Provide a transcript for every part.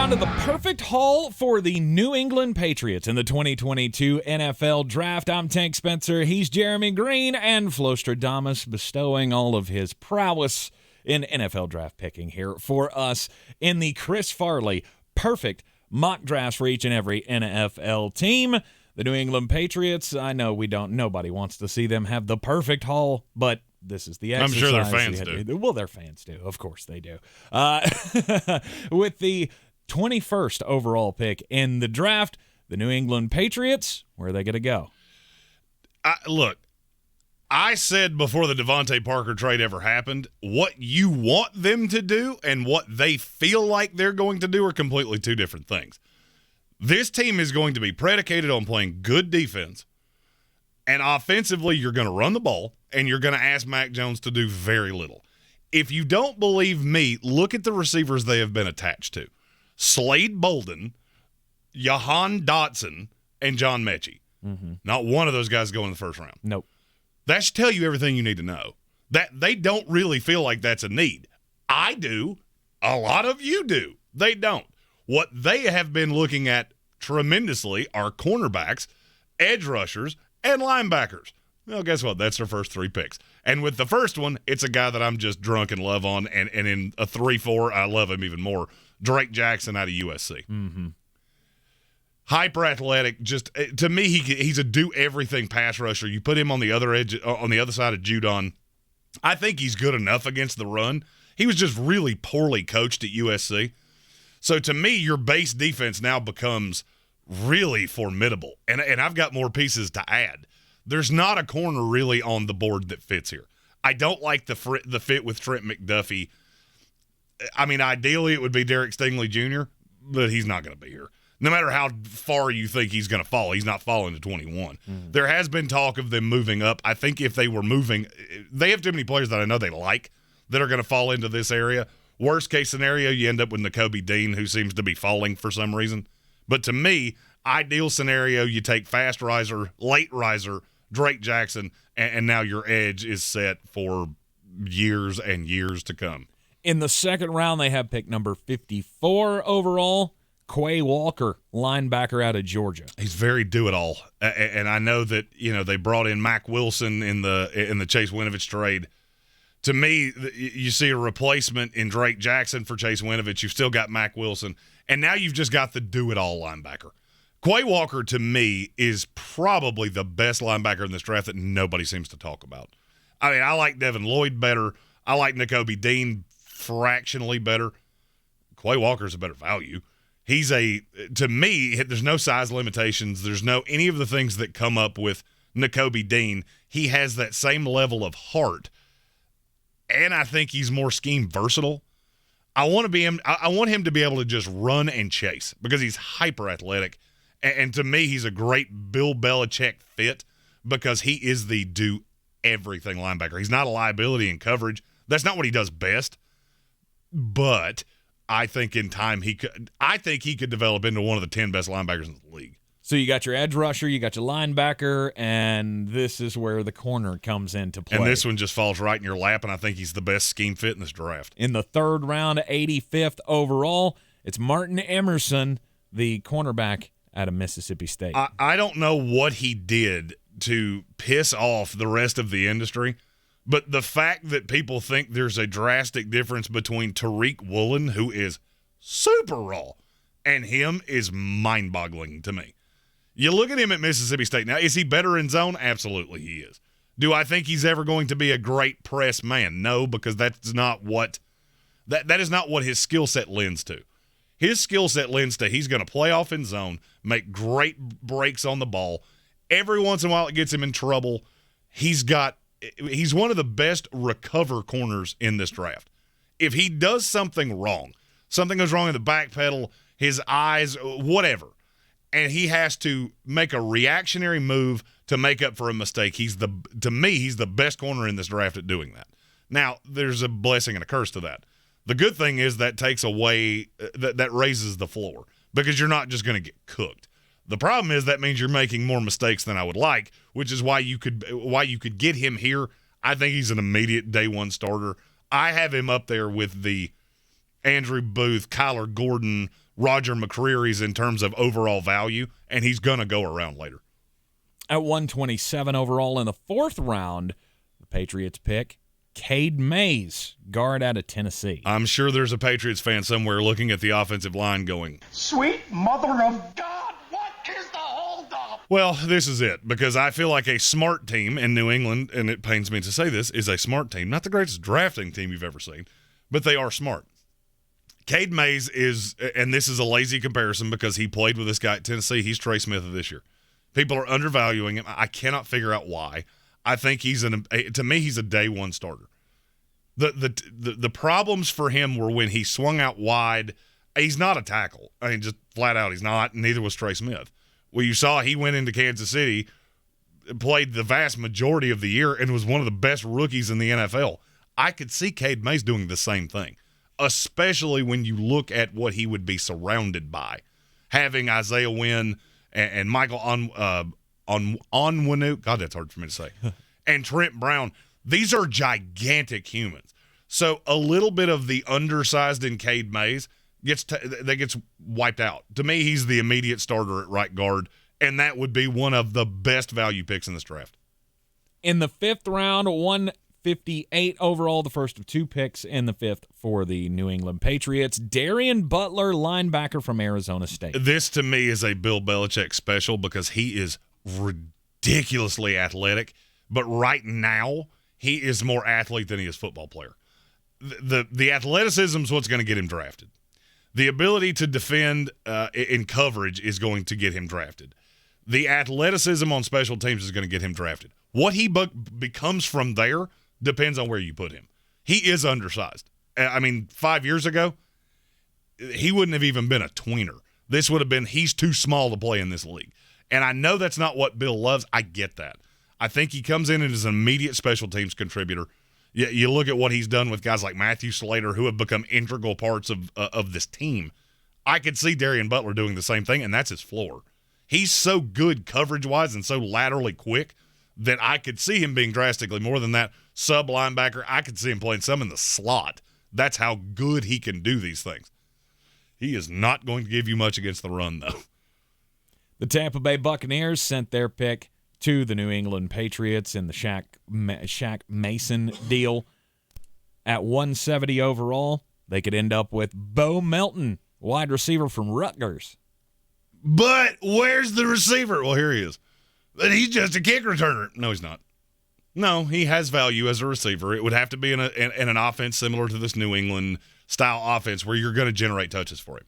down to the perfect haul for the New England Patriots in the 2022 NFL Draft. I'm Tank Spencer. He's Jeremy Greene and Flostradamus, bestowing all of his prowess in NFL draft picking here for us in the Chris Farley perfect mock drafts for each and every NFL team. The New England Patriots, I know nobody wants to see them have the perfect haul, but this is the exercise. I'm sure their fans do. Well, their fans do. Of course they do. With the 21st overall pick in the draft, the New England Patriots, where are they going to go? Look, I said before the Devontae Parker trade ever happened, what you want them to do and what they feel like they're going to do are completely two different things. This team is going to be predicated on playing good defense, and offensively you're going to run the ball, and you're going to ask Mac Jones to do very little. If you don't believe me, look at the receivers they have been attached to. Slade Bolden, Jahan Dotson, and John Mechie. Mm-hmm. Not one of those guys go in the first round. Nope. That should tell you everything you need to know. That they don't really feel like that's a need. I do. A lot of you do. They don't. What they have been looking at tremendously are cornerbacks, edge rushers, and linebackers. Well, guess what? That's their first three picks. And with the first one, it's a guy that I'm just drunk in love on, and in a 3-4, I love him even more. Drake Jackson out of USC. Mm-hmm. Hyper athletic, just to me, he's a do-everything pass rusher. You put him on the other edge, on the other side of Judon, I think he's good enough against the run. He was just really poorly coached at USC. So to me, your base defense now becomes really formidable. And I've got more pieces to add. There's not a corner really on the board that fits here. I don't like the fit with Trent McDuffie. I mean, ideally it would be Derek Stingley Jr., but he's not going to be here. No matter how far you think he's going to fall, he's not falling to 21. Mm-hmm. There has been talk of them moving up. I think if they were moving, they have too many players that I know they like that are going to fall into this area. Worst case scenario, you end up with Nakobe Dean, who seems to be falling for some reason. But to me, ideal scenario, you take fast riser, late riser, Drake Jackson, and now your edge is set for years and years to come. In the second round, they have pick number 54 overall, Quay Walker, linebacker out of Georgia. He's very do-it-all, and I know that they brought in Mac Wilson in the Chase Winovich trade. To me, you see a replacement in Drake Jackson for Chase Winovich. You've still got Mac Wilson, and now you've just got the do-it-all linebacker. Quay Walker, to me, is probably the best linebacker in this draft that nobody seems to talk about. I mean, I like Devin Lloyd better. I like Nakobe Dean fractionally better. Quay Walker's a better value. To me, there's no size limitations. There's no any of the things that come up with Nakobe Dean. He has that same level of heart, and I think he's more scheme versatile. I want him to be able to just run and chase because he's hyper athletic. And to me, he's a great Bill Belichick fit because he is the do-everything linebacker. He's not a liability in coverage. That's not what he does best. But I think in time he could develop into one of the 10 best linebackers in the league. So you got your edge rusher, you got your linebacker, and this is where the corner comes into play. And this one just falls right in your lap, and I think he's the best scheme fit in this draft. In the third round, 85th overall, it's Martin Emerson, the cornerback out of Mississippi State. I don't know what he did to piss off the rest of the industry, but the fact that people think there's a drastic difference between Tariq Woolen, who is super raw, and him is mind-boggling to me. You look at him at Mississippi State. Now, is he better in zone? Absolutely he is. Do I think he's ever going to be a great press man? No, because that's not what that is not what his skill set lends to. His skill set lends to he's going to play off in zone, make great breaks on the ball. Every once in a while it gets him in trouble. He's one of the best recover corners in this draft. If he does something wrong, something goes wrong in the back pedal, his eyes, whatever, and he has to make a reactionary move to make up for a mistake, to me, he's the best corner in this draft at doing that. Now, there's a blessing and a curse to that. The good thing is that takes away that raises the floor because you're not just going to get cooked. The problem is that means you're making more mistakes than I would like, which is why you could get him here. I think he's an immediate day one starter. I have him up there with the Andrew Booth, Kyler Gordon, Roger McCreary's in terms of overall value, and he's going to go around later. At 127 overall in the 4th round, the Patriots pick Cade Mays, guard out of Tennessee. I'm sure there's a Patriots fan somewhere looking at the offensive line going, "Sweet mother of God, what is the holdup?" Well, this is it, because I feel like a smart team in New England, and it pains me to say this, is a smart team. Not the greatest drafting team you've ever seen, but they are smart. Cade Mays is, and this is a lazy comparison because he played with this guy at Tennessee, he's Trey Smith of this year. People are undervaluing him. I cannot figure out why. I think to me, he's a day one starter. The problems for him were when he swung out wide. He's not a tackle. I mean, just flat out, he's not. Neither was Trey Smith. Well, you saw he went into Kansas City, played the vast majority of the year, and was one of the best rookies in the NFL. I could see Cade Mays doing the same thing, especially when you look at what he would be surrounded by, having Isaiah Wynn and Michael Onwenu, God, that's hard for me to say, and Trent Brown. These are gigantic humans. So a little bit of the undersized in Cade Mays gets wiped out. To me, he's the immediate starter at right guard, and that would be one of the best value picks in this draft. In the 5th round, 158 overall, the first of 2 picks in the 5th for the New England Patriots, Darien Butler, linebacker from Arizona State. This, to me, is a Bill Belichick special because he is ridiculously athletic, but right now he is more athlete than he is football player. The athleticism is what's going to get him drafted. The ability to defend in coverage is going to get him drafted. The athleticism on special teams is going to get him drafted. What he becomes from there depends on where you put him. He is undersized. I mean, 5 years ago, he wouldn't have even been a tweener. This would have been, he's too small to play in this league. And I know that's not what Bill loves. I get that. I think he comes in as an immediate special teams contributor. You look at what he's done with guys like Matthew Slater, who have become integral parts of this team. I could see Darien Butler doing the same thing, and that's his floor. He's so good coverage-wise and so laterally quick that I could see him being drastically more than that. Sub-linebacker, I could see him playing some in the slot. That's how good he can do these things. He is not going to give you much against the run, though. The Tampa Bay Buccaneers sent their pick to the New England Patriots in the Shaq Mason deal. At 170 overall, they could end up with Bo Melton, wide receiver from Rutgers. But where's the receiver? Well, here he is. But he's just a kick returner. No, he's not. No, he has value as a receiver. It would have to be in an offense similar to this New England style offense where you're going to generate touches for him.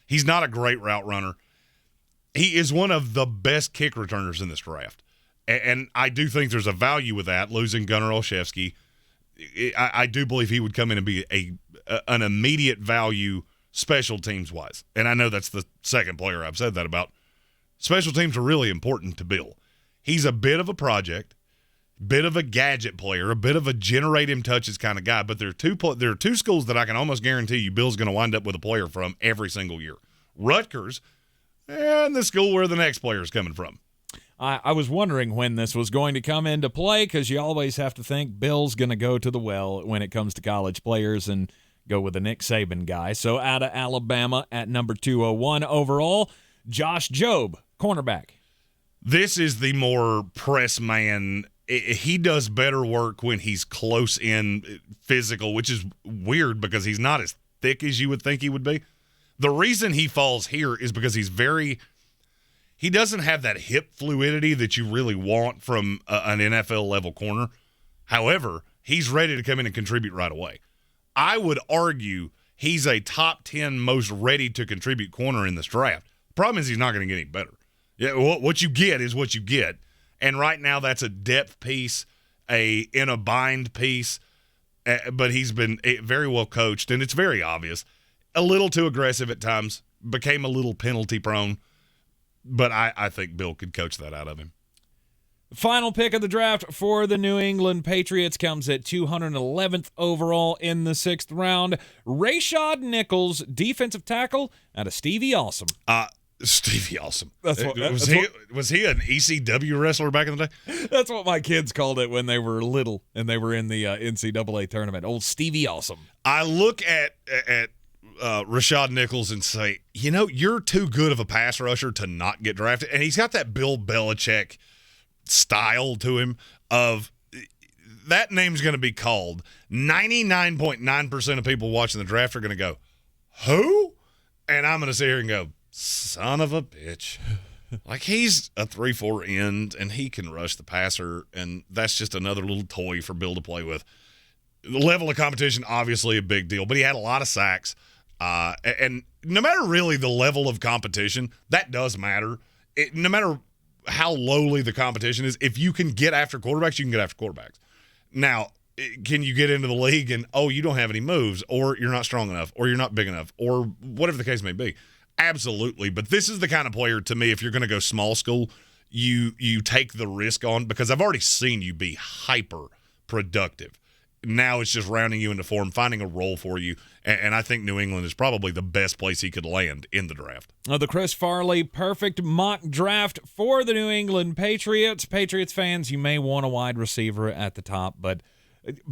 He's not a great route runner. He is one of the best kick returners in this draft. And I do think there's a value with that, losing Gunnar Olszewski. I do believe he would come in and be an immediate value special teams-wise. And I know that's the second player I've said that about. Special teams are really important to Bill. He's a bit of a project, bit of a gadget player, a bit of a generate him touches kind of guy, but there are two schools that I can almost guarantee you Bill's going to wind up with a player from every single year. Rutgers and the school where the next player is coming from. I was wondering when this was going to come into play because you always have to think Bill's going to go to the well when it comes to college players and go with the Nick Saban guy. So out of Alabama at number 201 overall, Josh Jobe, cornerback. This is the more press man. He does better work when he's close in physical, which is weird because he's not as thick as you would think he would be. The reason he falls here is because he doesn't have that hip fluidity that you really want from an NFL-level corner. However, he's ready to come in and contribute right away. I would argue he's a top 10 most ready-to-contribute corner in this draft. The problem is he's not going to get any better. Yeah, what you get is what you get. And right now that's a depth piece, in a bind piece, but he's been very well coached, and it's very obvious. A little too aggressive at times, became a little penalty-prone. But I think Bill could coach that out of him. Final pick of the draft for the New England Patriots comes at 211th overall in the 6th round. Rayshad Nichols, defensive tackle out of Stevie Awesome. Stevie Awesome. Was he an ECW wrestler back in the day? That's what my kids called it when they were little and they were in the NCAA tournament. Old Stevie Awesome. I look at Rayshad Nichols and say, you're too good of a pass rusher to not get drafted. And he's got that Bill Belichick style to him of that name's going to be called. 99.9% of people watching the draft are going to go, who? And I'm going to sit here and go, son of a bitch. Like, he's a 3-4 end, and he can rush the passer, and that's just another little toy for Bill to play with. The level of competition, obviously a big deal, but he had a lot of sacks. And no matter really the level of competition, that does matter. No matter how lowly the competition is, if you can get after quarterbacks, you can get after quarterbacks. Now, can you get into the league and, you don't have any moves, or you're not strong enough, or you're not big enough, or whatever the case may be? Absolutely. But this is the kind of player, to me, if you're going to go small school, you take the risk on, because I've already seen you be hyper productive. Now it's just rounding you into form, finding a role for you, and I think New England is probably the best place he could land in the draft. The Chris Farley perfect mock draft for the New England Patriots. Patriots fans, you may want a wide receiver at the top, but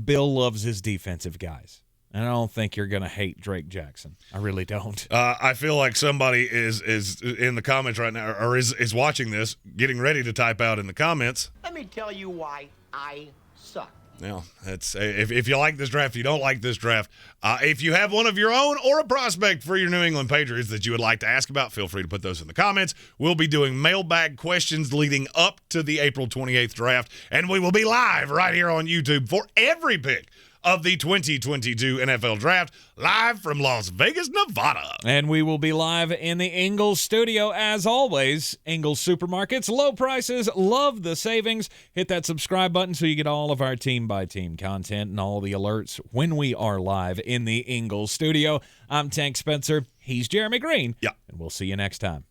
Bill loves his defensive guys. And I don't think you're going to hate Drake Jackson. I really don't. I feel like somebody is in the comments right now, or is watching this, getting ready to type out in the comments. Let me tell you why I suck. Now, that's if you like this draft, if you don't like this draft, if you have one of your own or a prospect for your New England Patriots that you would like to ask about, feel free to put those in the comments. We'll be doing mailbag questions leading up to the April 28th draft, and we will be live right here on YouTube for every pick of the 2022 NFL Draft, live from Las Vegas, Nevada. And we will be live in the Ingles studio as always. Ingles Supermarkets, low prices, love the savings. Hit that subscribe button so you get all of our team-by-team content and all the alerts when we are live in the Ingles studio. I'm Tank Spencer. He's Jeremy Greene. Yeah. And we'll see you next time.